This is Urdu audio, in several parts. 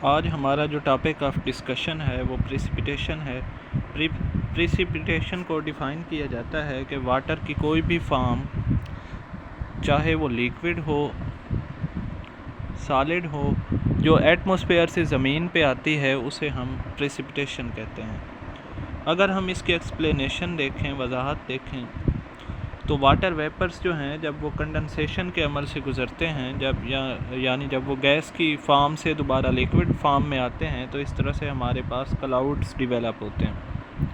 آج ہمارا جو ٹاپک آف ڈسکشن ہے وہ پریسیپیٹیشن ہے۔ پریسیپیٹیشن کو ڈیفائن کیا جاتا ہے کہ واٹر کی کوئی بھی فارم، چاہے وہ لیکوڈ ہو، سالڈ ہو، جو ایٹماسفیئر سے زمین پہ آتی ہے اسے ہم پریسیپیٹیشن کہتے ہیں۔ اگر ہم اس کی ایکسپلینیشن دیکھیں، وضاحت دیکھیں، تو واٹر ویپرز جو ہیں جب وہ کنڈنسیشن کے عمل سے گزرتے ہیں، یعنی جب وہ گیس کی فارم سے دوبارہ لیکوڈ فارم میں آتے ہیں، تو اس طرح سے ہمارے پاس کلاؤڈز ڈیویلپ ہوتے ہیں۔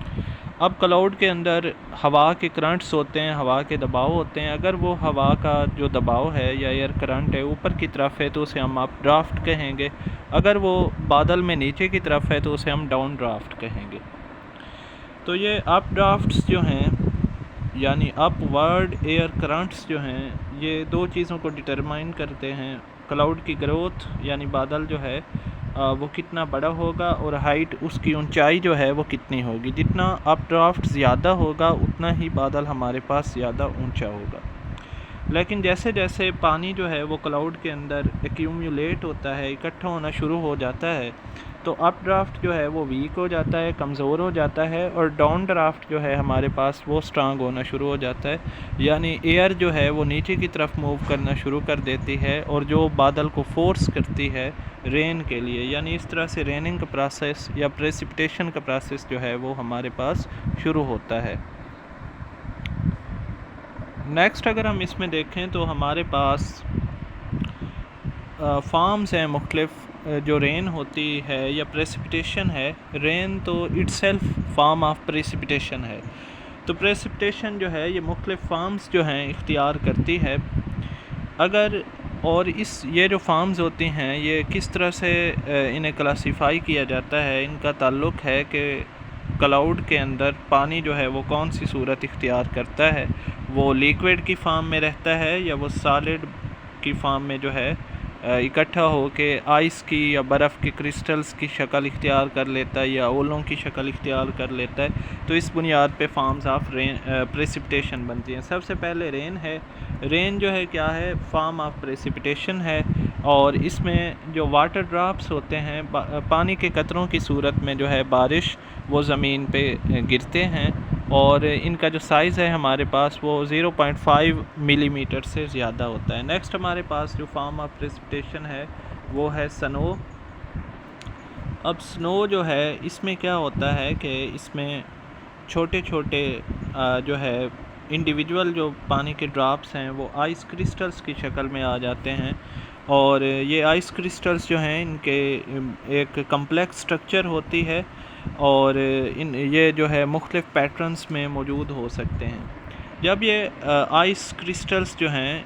اب کلاؤڈ کے اندر ہوا کے کرنٹس ہوتے ہیں، ہوا کے دباؤ ہوتے ہیں۔ اگر وہ ہوا کا جو دباؤ ہے یا ایئر کرنٹ ہے اوپر کی طرف ہے تو اسے ہم اپ ڈرافٹ کہیں گے، اگر وہ بادل میں نیچے کی طرف ہے تو اسے ہم ڈاؤن ڈرافٹ کہیں گے۔ تو یہ اپ ڈرافٹس جو ہیں یعنی اپ ورڈ ایئر کرنٹس جو ہیں، یہ دو چیزوں کو ڈٹرمائن کرتے ہیں: کلاؤڈ کی گروتھ یعنی بادل جو ہے وہ کتنا بڑا ہوگا، اور ہائٹ، اس کی اونچائی جو ہے وہ کتنی ہوگی۔ جتنا اپ ڈرافٹ زیادہ ہوگا اتنا ہی بادل ہمارے پاس زیادہ اونچا ہوگا۔ لیکن جیسے جیسے پانی جو ہے وہ کلاؤڈ کے اندر ایکیومولیٹ ہوتا ہے، اکٹھا ہونا شروع ہو جاتا ہے، تو اپ ڈرافٹ جو ہے وہ ویک ہو جاتا ہے، کمزور ہو جاتا ہے، اور ڈاؤن ڈرافٹ جو ہے ہمارے پاس وہ سٹرانگ ہونا شروع ہو جاتا ہے، یعنی ایئر جو ہے وہ نیچے کی طرف موو کرنا شروع کر دیتی ہے، اور جو بادل کو فورس کرتی ہے رین کے لیے، یعنی اس طرح سے ریننگ کا پروسیس یا پریسیپیٹیشن کا پروسیس جو ہے وہ ہمارے پاس شروع ہوتا ہے۔ نیکسٹ اگر ہم اس میں دیکھیں تو ہمارے پاس فارمز ہیں مختلف جو رین ہوتی ہے یا پریسیپیٹیشن ہے۔ رین تو اٹ سیلف فارم آف پریسیپیٹیشن ہے، تو پریسیپیٹیشن جو ہے یہ مختلف فارمز جو ہیں اختیار کرتی ہے۔ اور یہ جو فارمز ہوتی ہیں یہ کس طرح سے انہیں کلاسیفائی کیا جاتا ہے، ان کا تعلق ہے کہ کلاؤڈ کے اندر پانی جو ہے وہ کون سی صورت اختیار کرتا ہے، وہ لیکوڈ کی فارم میں رہتا ہے یا وہ سالڈ کی فارم میں جو ہے اکٹھا ہو کے آئس کی یا برف کے کرسٹلز کی شکل اختیار کر لیتا ہے یا اولوں کی شکل اختیار کر لیتا ہے۔ تو اس بنیاد پہ فارمز آف پریسیپیٹیشن بنتی ہیں۔ سب سے پہلے رین ہے۔ رین جو ہے کیا ہے؟ فارم آف پریسیپیٹیشن ہے، اور اس میں جو واٹر ڈراپس ہوتے ہیں، پانی کے قطروں کی صورت میں جو ہے بارش وہ زمین پہ گرتے ہیں، اور ان کا جو سائز ہے ہمارے پاس وہ 0.5 ملی میٹر سے زیادہ ہوتا ہے۔ نیکسٹ ہمارے پاس جو فارم آف پریسیپیٹیشن ہے وہ ہے سنو۔ اب سنو جو ہے اس میں کیا ہوتا ہے کہ اس میں چھوٹے چھوٹے جو ہے انڈیویجول جو پانی کے ڈراپس ہیں وہ آئس کرسٹلز کی شکل میں آ جاتے ہیں، اور یہ آئس کرسٹلز جو ہیں ان کے ایک کمپلیکس سٹرکچر ہوتی ہے، اور یہ جو ہے مختلف پیٹرنز میں موجود ہو سکتے ہیں۔ جب یہ آئس کرسٹلز جو ہیں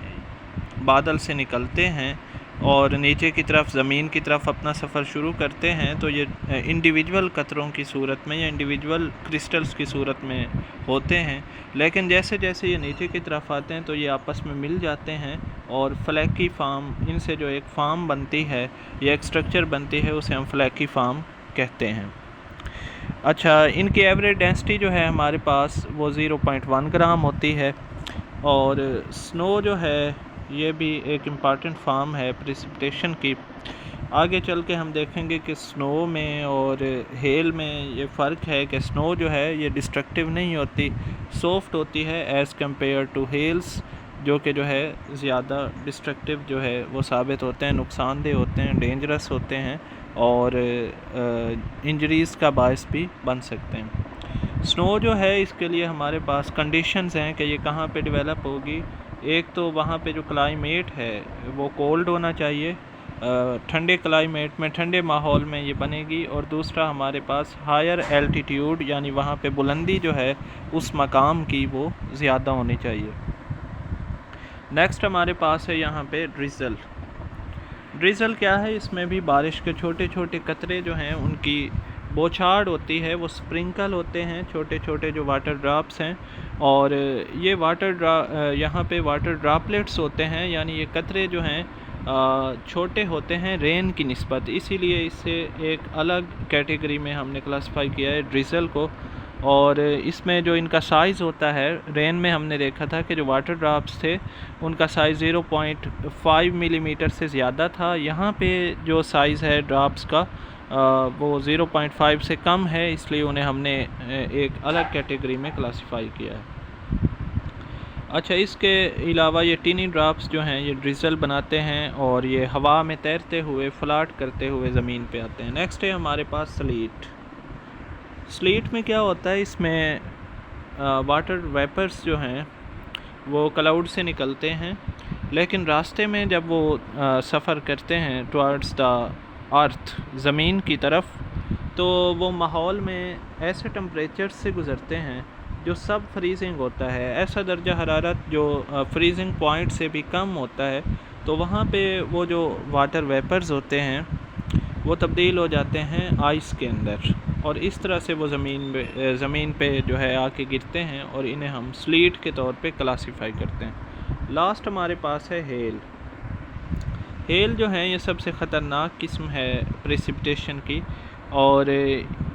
بادل سے نکلتے ہیں اور نیچے کی طرف زمین کی طرف اپنا سفر شروع کرتے ہیں، تو یہ انڈیویجول قطروں کی صورت میں یا انڈیویجول کرسٹلز کی صورت میں ہوتے ہیں، لیکن جیسے جیسے یہ نیچے کی طرف آتے ہیں تو یہ آپس میں مل جاتے ہیں، اور فلیکی فارم، ان سے جو ایک فارم بنتی ہے یا ایک سٹرکچر بنتی ہے اسے ہم فلیکی فارم کہتے ہیں۔ اچھا، ان کی ایوریج ڈینسٹی جو ہے ہمارے پاس وہ 0.1 گرام ہوتی ہے، اور سنو جو ہے یہ بھی ایک امپارٹنٹ فارم ہے پریسیپیٹیشن کی۔ آگے چل کے ہم دیکھیں گے کہ سنو میں اور ہیل میں یہ فرق ہے کہ سنو جو ہے یہ ڈسٹرکٹیو نہیں ہوتی، سافٹ ہوتی ہے ایز کمپیئر ٹو ہیلز، جو ہے زیادہ ڈسٹرکٹیو جو ہے وہ ثابت ہوتے ہیں، نقصان دہ ہوتے ہیں، ڈینجرس ہوتے ہیں، اور انجریز کا باعث بھی بن سکتے ہیں۔ سنو جو ہے اس کے لیے ہمارے پاس کنڈیشنز ہیں کہ یہ کہاں پہ ڈیولپ ہوگی۔ ایک تو وہاں پہ جو کلائمیٹ ہے وہ کولڈ ہونا چاہیے، ٹھنڈے کلائمیٹ میں، ٹھنڈے ماحول میں یہ بنے گی، اور دوسرا ہمارے پاس ہائر ایلٹیٹیوڈ یعنی وہاں پہ بلندی جو ہے اس مقام کی وہ زیادہ ہونی چاہیے۔ نیکسٹ ہمارے پاس ہے یہاں پہ ڈریزل۔ ڈریزل کیا ہے؟ اس میں بھی بارش کے چھوٹے چھوٹے قطرے جو ہیں ان کی بوچھاڑ ہوتی ہے، وہ سپرنکل ہوتے ہیں، چھوٹے چھوٹے جو واٹر ڈراپس ہیں، اور یہ یہاں پہ واٹر ڈراپلیٹس ہوتے ہیں، یعنی یہ قطرے جو ہیں چھوٹے ہوتے ہیں رین کی نسبت، اسی لیے اس سے ایک الگ کیٹیگری میں ہم نے کلاسیفائی کیا ہے ڈریزل کو۔ اور اس میں جو ان کا سائز ہوتا ہے، رین میں ہم نے دیکھا تھا کہ جو واٹر ڈراپس تھے ان کا سائز 0.5 ملی میٹر سے زیادہ تھا. یہاں پہ جو سائز ہے ڈراپس کا وہ 0.5 سے کم ہے، اس لیے انہیں ہم نے ایک الگ کیٹیگری میں کلاسیفائی کیا ہے. اچھا، اس کے علاوہ یہ ٹینی ڈراپس جو ہیں یہ ڈریزل بناتے ہیں اور یہ ہوا میں تیرتے ہوئے فلاٹ کرتے ہوئے زمین پہ آتے ہیں. نیکسٹ ہے ہمارے پاس سلیٹ. سلیٹ میں کیا ہوتا ہے، اس میں واٹر ویپرز جو ہیں وہ کلاؤڈ سے نکلتے ہیں، لیکن راستے میں جب وہ سفر کرتے ہیں ٹوارڈز دا ارتھ، زمین کی طرف، تو وہ ماحول میں ایسے ٹمپریچر سے گزرتے ہیں جو سب فریزنگ ہوتا ہے، ایسا درجہ حرارت جو فریزنگ پوائنٹ سے بھی کم ہوتا ہے. تو وہاں پہ وہ جو واٹر ویپرز ہوتے ہیں وہ تبدیل ہو جاتے ہیں آئس کے اندر، اور اس طرح سے وہ زمین پہ جو ہے آ کے گرتے ہیں اور انہیں ہم سلیٹ کے طور پہ کلاسیفائی کرتے ہیں. لاسٹ ہمارے پاس ہے ہیل. ہیل جو ہے یہ سب سے خطرناک قسم ہے پریسپٹیشن کی، اور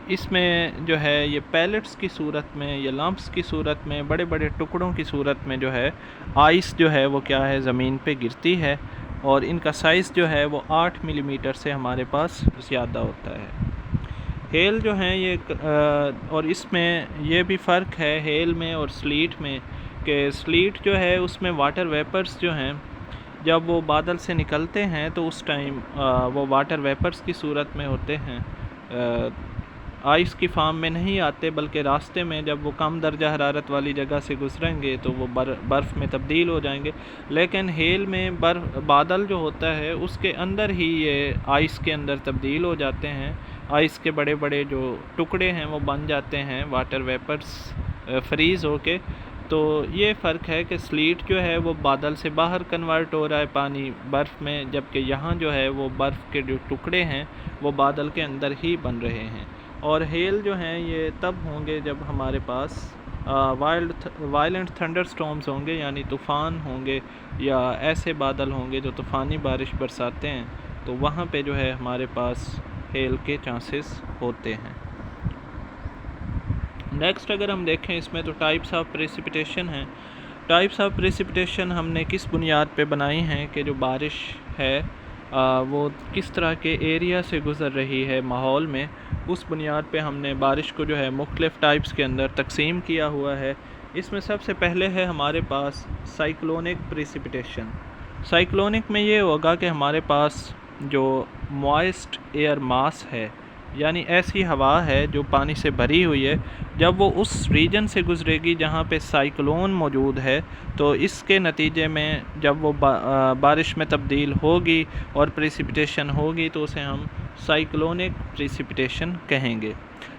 اس میں جو ہے یہ پیلٹس کی صورت میں یا لمپس کی صورت میں، بڑے بڑے ٹکڑوں کی صورت میں جو ہے آئس جو ہے وہ کیا ہے زمین پہ گرتی ہے، اور ان کا سائز جو ہے وہ 8 ملی میٹر سے ہمارے پاس زیادہ ہوتا ہے. ہیل جو ہیں یہ اور اس میں یہ بھی فرق ہے ہیل میں اور سلیٹ میں کہ سلیٹ جو ہے اس میں واٹر ویپرز جو ہیں جب وہ بادل سے نکلتے ہیں تو اس ٹائم وہ واٹر ویپرز کی صورت میں ہوتے ہیں، آئس کی فارم میں نہیں آتے، بلکہ راستے میں جب وہ کم درجہ حرارت والی جگہ سے گزریں گے تو وہ برف میں تبدیل ہو جائیں گے. لیکن ہیل میں بادل جو ہوتا ہے اس کے اندر ہی یہ آئس کے اندر تبدیل ہو جاتے ہیں، آئس کے بڑے بڑے جو ٹکڑے ہیں وہ بن جاتے ہیں واٹر ویپرز فریز ہو کے. تو یہ فرق ہے کہ سلیٹ جو ہے وہ بادل سے باہر کنورٹ ہو رہا ہے پانی برف میں، جبکہ یہاں جو ہے وہ برف کے جو ٹکڑے ہیں وہ بادل کے اندر ہی بن رہے ہیں. اور ہیل جو ہیں یہ تب ہوں گے جب ہمارے پاس وائلنٹ تھنڈر سٹارمز ہوں گے، یعنی طوفان ہوں گے یا ایسے بادل ہوں گے جو طوفانی بارش برساتے ہیں، تو وہاں پہ جو ہے ہمارے پاس ہیل کے چانسز ہوتے ہیں. نیکسٹ اگر ہم دیکھیں اس میں تو ٹائپس آف پریسپیٹیشن ہیں. ٹائپس آف پریسپیٹیشن ہم نے کس بنیاد پہ بنائی ہیں کہ جو بارش ہے وہ کس طرح کے ایریا سے گزر رہی ہے ماحول میں، اس بنیاد پہ ہم نے بارش کو جو ہے مختلف ٹائپس کے اندر تقسیم کیا ہوا ہے. اس میں سب سے پہلے ہے ہمارے پاس سائیکلونک پریسپیٹیشن. سائیکلونک میں یہ ہوگا کہ ہمارے پاس جو موائسٹ ایئر ماس ہے، یعنی ایسی ہوا ہے جو پانی سے بھری ہوئی ہے، جب وہ اس ریجن سے گزرے گی جہاں پہ سائیکلون موجود ہے، تو اس کے نتیجے میں جب وہ بارش میں تبدیل ہوگی اور پریسپیٹیشن ہوگی تو اسے ہم سائیکلونک پریسپیٹیشن کہیں گے.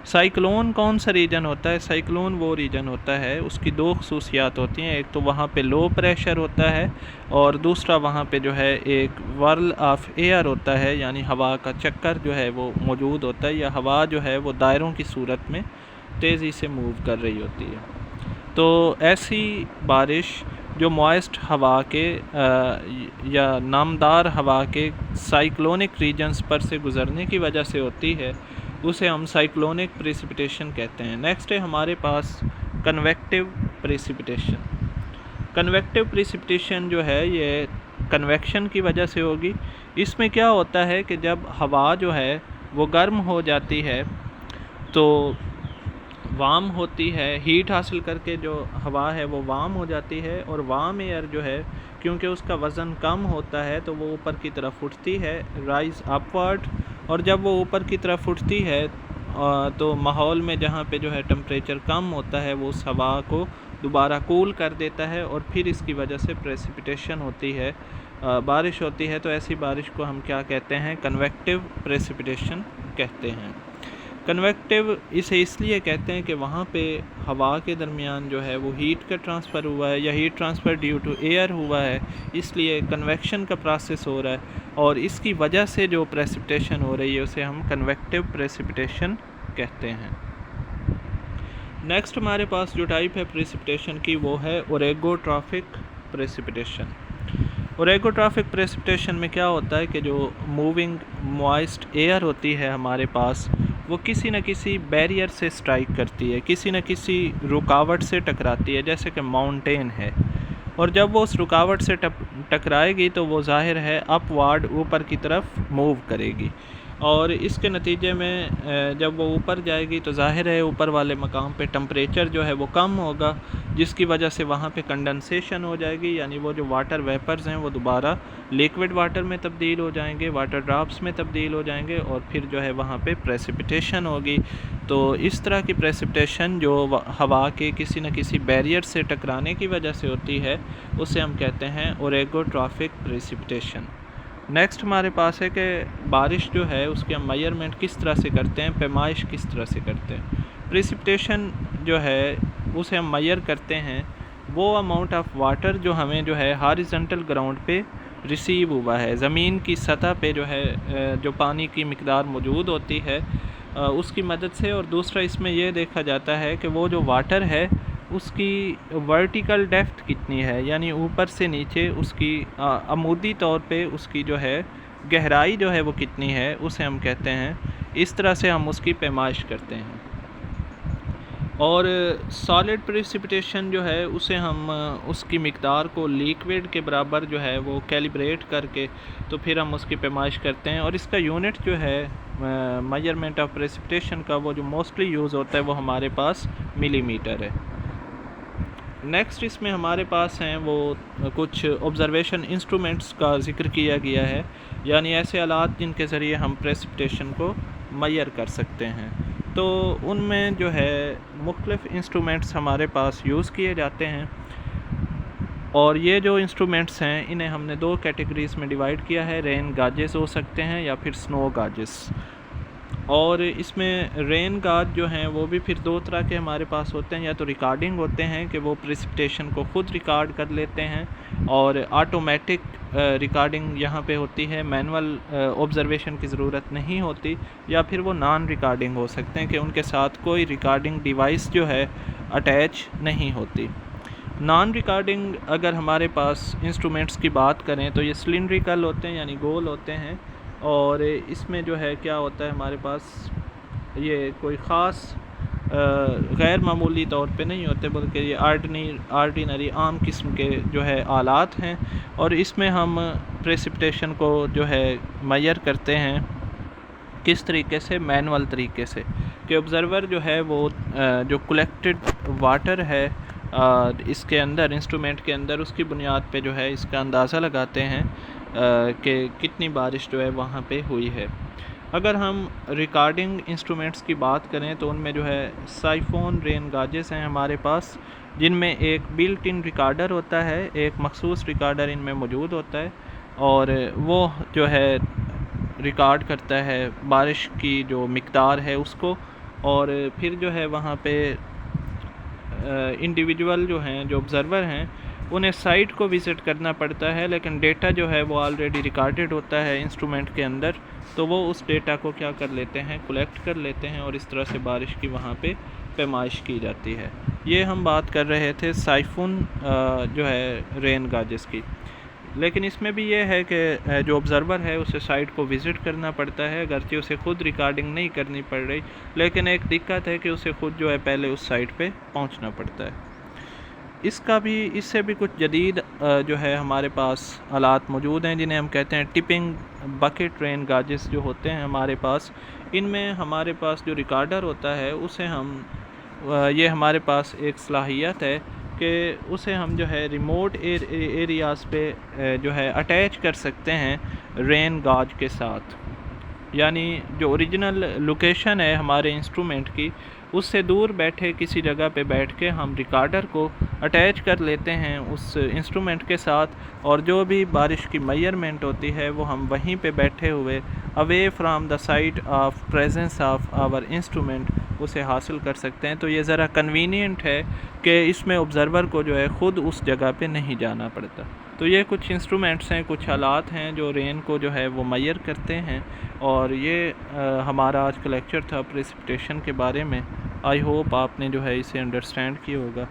سائیکلون کون سا ریجن ہوتا ہے؟ سائیکلون وہ ریجن ہوتا ہے، اس کی دو خصوصیات ہوتی ہیں، ایک تو وہاں پہ لو پریشر ہوتا ہے اور دوسرا وہاں پہ جو ہے ایک ورل آف ایئر ہوتا ہے، یعنی ہوا کا چکر جو ہے وہ موجود ہوتا ہے، یا ہوا جو ہے وہ دائروں کی صورت میں تیزی سے موو کر رہی ہوتی ہے. تو ایسی بارش جو موائسٹ ہوا کے یا نامدار ہوا کے سائیکلونک ریجنز پر سے گزرنے کی وجہ سے ہوتی ہے، اسے ہم سائیکلونک پریسپیٹیشن کہتے ہیں. نیکسٹ ہے ہمارے پاس کنویکٹیو پریسپیٹیشن. کنویکٹیو پریسپیٹیشن جو ہے یہ کنویکشن کی وجہ سے ہوگی. اس میں کیا ہوتا ہے کہ جب ہوا جو ہے وہ گرم ہو جاتی ہے تو وارم ہوتی ہے، ہیٹ حاصل کر کے جو ہوا ہے وہ وارم ہو جاتی ہے، اور وارم ایئر جو ہے کیونکہ اس کا وزن کم ہوتا ہے تو وہ اوپر کی طرف اٹھتی ہے، رائز اپورڈ. اور جب وہ اوپر کی طرف اٹھتی ہے تو ماحول میں جہاں پہ جو ہے ٹمپریچر کم ہوتا ہے وہ اس ہوا کو دوبارہ کول کر دیتا ہے، اور پھر اس کی وجہ سے پریسپیٹیشن ہوتی ہے، بارش ہوتی ہے. تو ایسی بارش کو ہم کیا کہتے ہیں؟ کنویکٹیو پریسپیٹیشن کہتے ہیں. کنویکٹیو اسے اس لیے کہتے ہیں کہ وہاں پہ ہوا کے درمیان جو ہے وہ ہیٹ کا ٹرانسفر ہوا ہے، یا heat transfer due to air ہوا ہے، اس لیے کنویکشن کا پروسیس ہو رہا ہے، اور اس کی وجہ سے جو پریسپیٹیشن ہو رہی ہے اسے ہم کنویکٹیو پریسپیٹیشن کہتے ہیں. نیکسٹ ہمارے پاس جو ٹائپ ہے پریسپیٹیشن کی وہ ہے اوریگوٹرافک پریسپیٹیشن. اوریگوٹرافک پریسپیٹیشن میں کیا ہوتا ہے کہ جو موونگ موائسٹ ایئر ہوتی ہے ہمارے پاس، وہ کسی نہ کسی بیریئر سے اسٹرائک کرتی ہے، کسی نہ کسی رکاوٹ سے ٹکراتی ہے، جیسے کہ ماؤنٹین ہے، اور جب وہ اس رکاوٹ سے ٹکرائے گی تو وہ ظاہر ہے اپ وارڈ اوپر کی طرف موو کرے گی، اور اس کے نتیجے میں جب وہ اوپر جائے گی تو ظاہر ہے اوپر والے مقام پہ ٹمپریچر جو ہے وہ کم ہوگا، جس کی وجہ سے وہاں پہ کنڈنسیشن ہو جائے گی، یعنی وہ جو واٹر ویپرز ہیں وہ دوبارہ لیکوڈ واٹر میں تبدیل ہو جائیں گے، واٹر ڈراپس میں تبدیل ہو جائیں گے، اور پھر جو ہے وہاں پہ پریسپیٹیشن ہوگی۔ تو اس طرح کی پریسپیٹیشن جو ہوا کے کسی نہ کسی بیریئر سے ٹکرانے کی وجہ سے ہوتی ہے، اسے ہم کہتے ہیں اوریگوٹرافک پریسپیٹیشن۔ نیکسٹ ہمارے پاس ہے کہ بارش جو ہے اس کی ہم میئرمنٹ کس طرح سے کرتے ہیں، پیمائش کس طرح سے کرتے ہیں۔ پریسپیٹیشن جو ہے اسے ہم میئر کرتے ہیں وہ اماؤنٹ آف واٹر جو ہمیں جو ہے ہاریزنٹل گراؤنڈ پہ ریسیو ہوا ہے، زمین کی سطح پہ جو ہے جو پانی کی مقدار موجود ہوتی ہے اس کی مدد سے، اور دوسرا اس میں یہ دیکھا جاتا ہے کہ وہ جو واٹر ہے اس کی ورٹیکل ڈیپتھ کتنی ہے، یعنی اوپر سے نیچے اس کی عمودی طور پہ اس کی جو ہے گہرائی جو ہے وہ کتنی ہے، اسے ہم کہتے ہیں۔ اس طرح سے ہم اس کی پیمائش کرتے ہیں۔ اور سالڈ پریسپیٹیشن جو ہے اسے ہم اس کی مقدار کو لیکوڈ کے برابر جو ہے وہ کیلیبریٹ کر کے تو پھر ہم اس کی پیمائش کرتے ہیں، اور اس کا یونٹ جو ہے میجرمنٹ آف پریسپیٹیشن کا وہ جو موسٹلی یوز ہوتا ہے وہ ہمارے پاس ملی میٹر ہے۔ نیکسٹ اس میں ہمارے پاس ہیں وہ کچھ آبزرویشن انسٹرومنٹس کا ذکر کیا گیا ہے، یعنی ایسے آلات جن کے ذریعے ہم پریسپیٹیشن کو میئر کر سکتے ہیں۔ تو ان میں جو ہے مختلف انسٹرومنٹس ہمارے پاس یوز کیے جاتے ہیں، اور یہ جو انسٹرومنٹس ہیں انہیں ہم نے دو کیٹیگریز میں ڈیوائیڈ کیا ہے، رین گاجز ہو سکتے ہیں یا پھر سنو گاجز۔ اور اس میں رین گاج جو ہیں وہ بھی پھر دو طرح کے ہمارے پاس ہوتے ہیں، یا تو ریکارڈنگ ہوتے ہیں کہ وہ پریسپیٹیشن کو خود ریکارڈ کر لیتے ہیں، اور آٹومیٹک ریکارڈنگ یہاں پہ ہوتی ہے، مینول آبزرویشن کی ضرورت نہیں ہوتی، یا پھر وہ نان ریکارڈنگ ہو سکتے ہیں کہ ان کے ساتھ کوئی ریکارڈنگ ڈیوائس جو ہے اٹیچ نہیں ہوتی۔ نان ریکارڈنگ اگر ہمارے پاس انسٹرومنٹس کی بات کریں تو یہ سلنڈریکل ہوتے ہیں، یعنی گول ہوتے ہیں، اور اس میں جو ہے کیا ہوتا ہے ہمارے پاس یہ کوئی خاص غیر معمولی طور پہ نہیں ہوتے، بلکہ یہ آرڈینری عام قسم کے جو ہے آلات ہیں، اور اس میں ہم پریسپیٹیشن کو جو ہے میئر کرتے ہیں کس طریقے سے، مینول طریقے سے، کہ آبزرور جو ہے وہ جو کلیکٹڈ واٹر ہے اس کے اندر، انسٹرومنٹ کے اندر، اس کی بنیاد پہ جو ہے اس کا اندازہ لگاتے ہیں کہ کتنی بارش جو ہے وہاں پہ ہوئی ہے۔ اگر ہم ریکارڈنگ انسٹرومنٹس کی بات کریں تو ان میں جو ہے سائفون رین گاجز ہیں ہمارے پاس، جن میں ایک بلٹ ان ریکارڈر ہوتا ہے، ایک مخصوص ریکارڈر ان میں موجود ہوتا ہے، اور وہ جو ہے ریکارڈ کرتا ہے بارش کی جو مقدار ہے اس کو، اور پھر جو ہے وہاں پہ انڈیویجول جو ہیں، جو آبزرور ہیں، انہیں سائٹ کو وزٹ کرنا پڑتا ہے، لیکن ڈیٹا جو ہے وہ آلریڈی ریکارڈڈ ہوتا ہے انسٹرومنٹ کے اندر، تو وہ اس ڈیٹا کو کیا کر لیتے ہیں، کلیکٹ کر لیتے ہیں، اور اس طرح سے بارش کی وہاں پہ پیمائش کی جاتی ہے۔ یہ ہم بات کر رہے تھے سائفون جو ہے رین گاجز کی، لیکن اس میں بھی یہ ہے کہ جو آبزرور ہے اسے سائٹ کو وزٹ کرنا پڑتا ہے، اگرچہ اسے خود ریکارڈنگ نہیں کرنی پڑ رہی، لیکن ایک دقت ہے کہ اسے خود جو ہے پہلے اس سائٹ پہ پہنچنا پڑتا ہے۔ اس سے بھی کچھ جدید جو ہے ہمارے پاس آلات موجود ہیں، جنہیں ہم کہتے ہیں ٹپنگ بکٹ رین گاجز جو ہوتے ہیں ہمارے پاس۔ ان میں ہمارے پاس جو ریکارڈر ہوتا ہے اسے ہم یہ ہمارے پاس ایک صلاحیت ہے کہ اسے ہم جو ہے ریموٹ ایریاز پہ جو ہے اٹیچ کر سکتے ہیں رین گاج کے ساتھ، یعنی جو اوریجنل لوکیشن ہے ہمارے انسٹرومنٹ کی، اس سے دور بیٹھے کسی جگہ پہ بیٹھ کے ہم ریکارڈر کو اٹیچ کر لیتے ہیں اس انسٹرومنٹ کے ساتھ، اور جو بھی بارش کی میئرمنٹ ہوتی ہے وہ ہم وہیں پہ بیٹھے ہوئے away from the sight of presence of our instrument اسے حاصل کر سکتے ہیں۔ تو یہ ذرا کنوینینٹ ہے کہ اس میں آبزرور کو جو ہے خود اس جگہ پہ نہیں جانا پڑتا۔ تو یہ کچھ انسٹرومنٹس ہیں، کچھ آلات ہیں جو رین کو جو ہے وہ میئر کرتے ہیں، اور یہ ہمارا آج کا لیکچر تھا پریسپیٹیشن کے بارے میں۔ آئی ہوپ آپ نے جو ہے اسے انڈرسٹینڈ کیا ہوگا۔